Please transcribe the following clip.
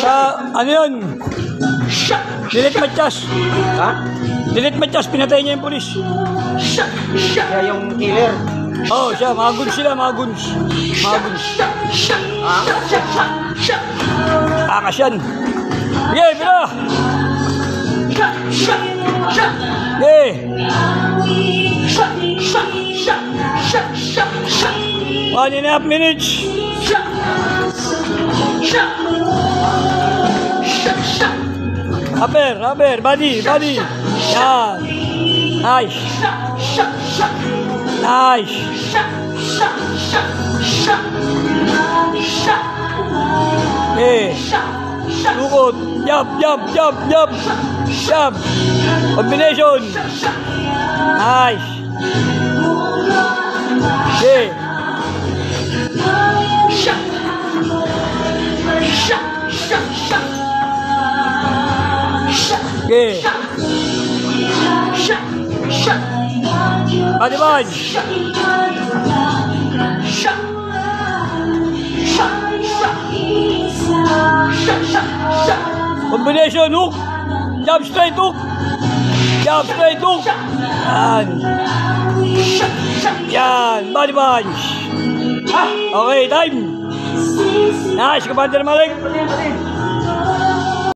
Sa, ano yun? Dilit Matias. Ha? Dilit Matias, pinatay niya yung polis. Siya yung killer. Oo, siya, mga guns sila, mga guns. Mga guns. Angas yan. Sige, pila! Sige! 1.5 minutes. Upper, body. Yan. Nice. Nice. Okay. Tukod. Jump. Combination. Nice. Okay. Okay. Body punch. Combination hook. Jump straight hook. Yan. Body punch. Okay, time. Nice, Commander Malik.